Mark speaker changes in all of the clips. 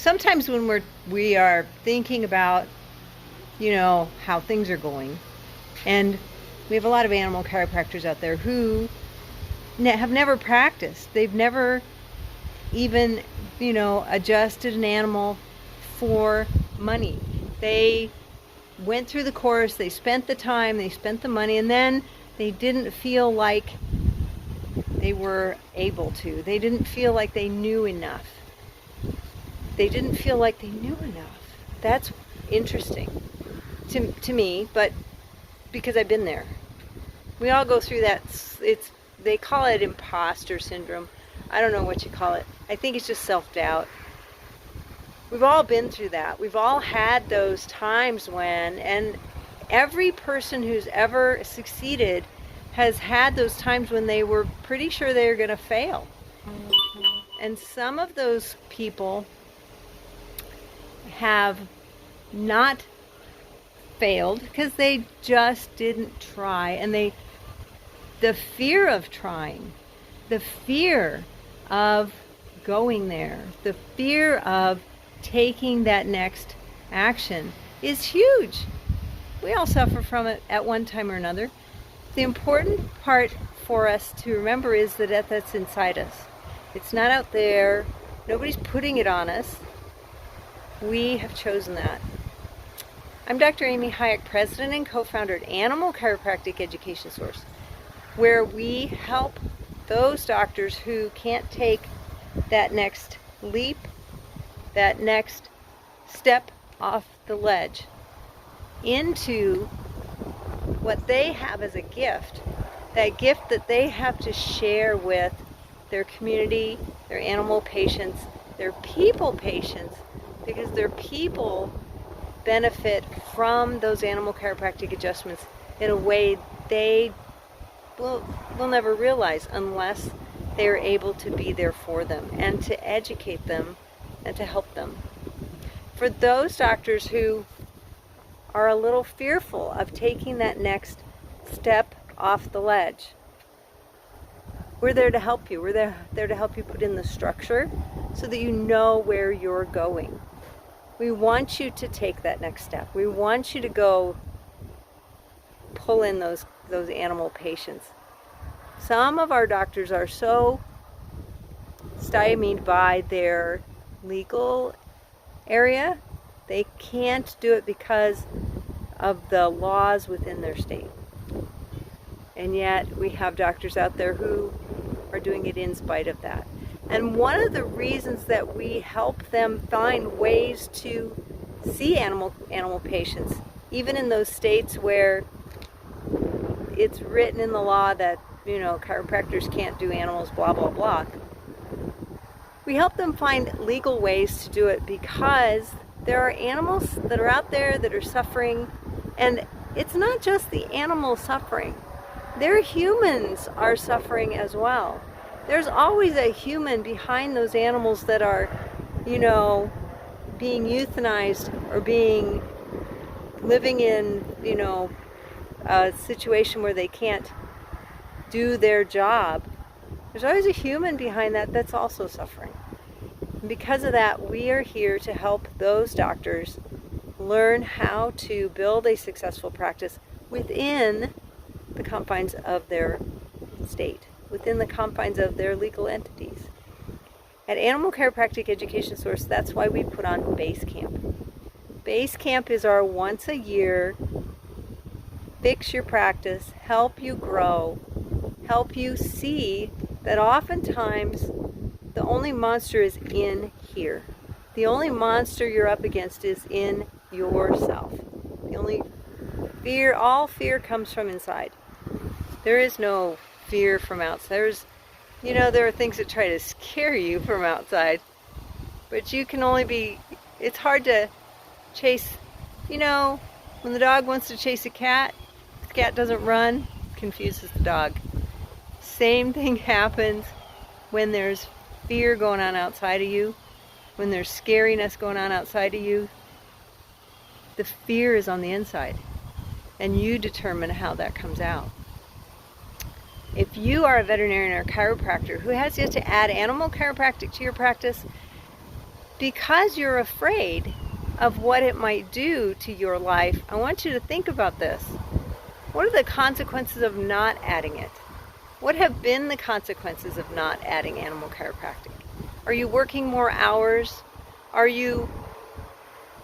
Speaker 1: sometimes when we are thinking about, how things are going, and we have a lot of animal chiropractors out there who have never practiced. They've never even, adjusted an animal for money. They went through the course, they spent the time, they spent the money, and then they didn't feel like they were able to. They didn't feel like they knew enough. That's interesting to me, but because I've been there. We all go through that. They call it imposter syndrome. I don't know what you call it. I think it's just self-doubt. We've all been through that. We've all had those times when, and every person who's ever succeeded has had those times when they were pretty sure they were going to fail. And some of those people have not failed because they just didn't try, and the fear of trying, the fear of going there, the fear of taking that next action is huge. We all suffer from it at one time or another. The important part for us to remember is that that's inside us. It's not out there. Nobody's putting it on us. We have chosen that. I'm Dr. Amy Hayek, president and co-founder at Animal Chiropractic Education Source, where we help those doctors who can't take that next leap, that next step off the ledge into what they have as a gift, that gift that they have to share with their community, their animal patients, their people patients, because their people benefit from those animal chiropractic adjustments in a way they will never realize unless they are able to be there for them and to educate them and to help them. For those doctors who are a little fearful of taking that next step off the ledge, we're there to help you. We're there to help you put in the structure so that you know where you're going. We want you to take that next step. We want you to go pull in those animal patients. Some of our doctors are so stymied by their legal area, they can't do it because of the laws within their state. And yet we have doctors out there who are doing it in spite of that. And one of the reasons that we help them find ways to see animal patients, even in those states where it's written in the law that, chiropractors can't do animals, blah, blah, blah. We help them find legal ways to do it because there are animals that are out there that are suffering, and it's not just the animal suffering. Their humans are suffering as well. There's always a human behind those animals that are, being euthanized or living in, a situation where they can't do their job. There's always a human behind that that's also suffering. And because of that, we are here to help those doctors learn how to build a successful practice within the confines of their state, within the confines of their legal entities. At Animal Chiropractic Education Source, that's why we put on Base Camp. Base Camp is our once a year, fix your practice, help you grow, help you see that oftentimes the only monster is in here. The only monster you're up against is in yourself. The only fear, all fear comes from inside. There is no fear from outside. There are things that try to scare you from outside, but you can only it's hard to chase, when the dog wants to chase a cat, the cat doesn't run, confuses the dog. Same thing happens when there's fear going on outside of you, when there's scariness going on outside of you. The fear is on the inside, and you determine how that comes out. If you are a veterinarian or chiropractor who has yet to add animal chiropractic to your practice, because you're afraid of what it might do to your life, I want you to think about this. What are the consequences of not adding it? What have been the consequences of not adding animal chiropractic? Are you working more hours? Are you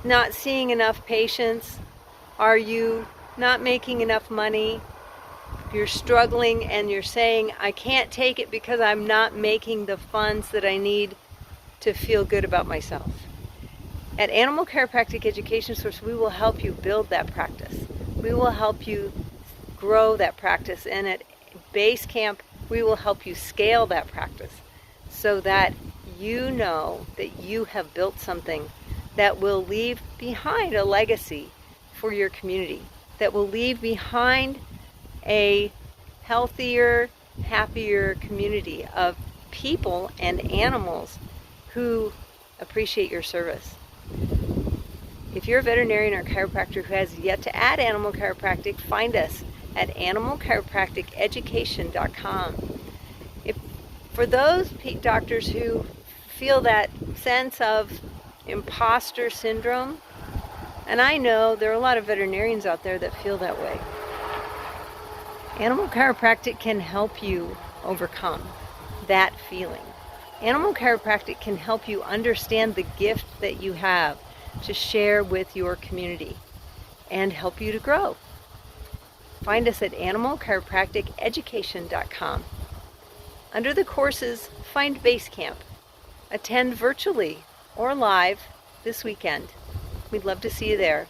Speaker 1: not seeing enough patients? Are you not making enough money? You're struggling and you're saying, I can't take it because I'm not making the funds that I need to feel good about myself. At Animal Chiropractic Education Source, we will help you build that practice. We will help you grow that practice. And at Base Camp, we will help you scale that practice so that you know that you have built something that will leave behind a legacy for your community, that will leave behind a healthier, happier community of people and animals who appreciate your service. If you're a veterinarian or chiropractor who has yet to add animal chiropractic, find us at animalchiropracticeducation.com. For those doctors who feel that sense of imposter syndrome, and I know there are a lot of veterinarians out there that feel that way, animal chiropractic can help you overcome that feeling. Animal chiropractic can help you understand the gift that you have to share with your community and help you to grow. Find us at animalchiropracticeducation.com. Under the courses, find Base Camp. Attend virtually or live this weekend. We'd love to see you there.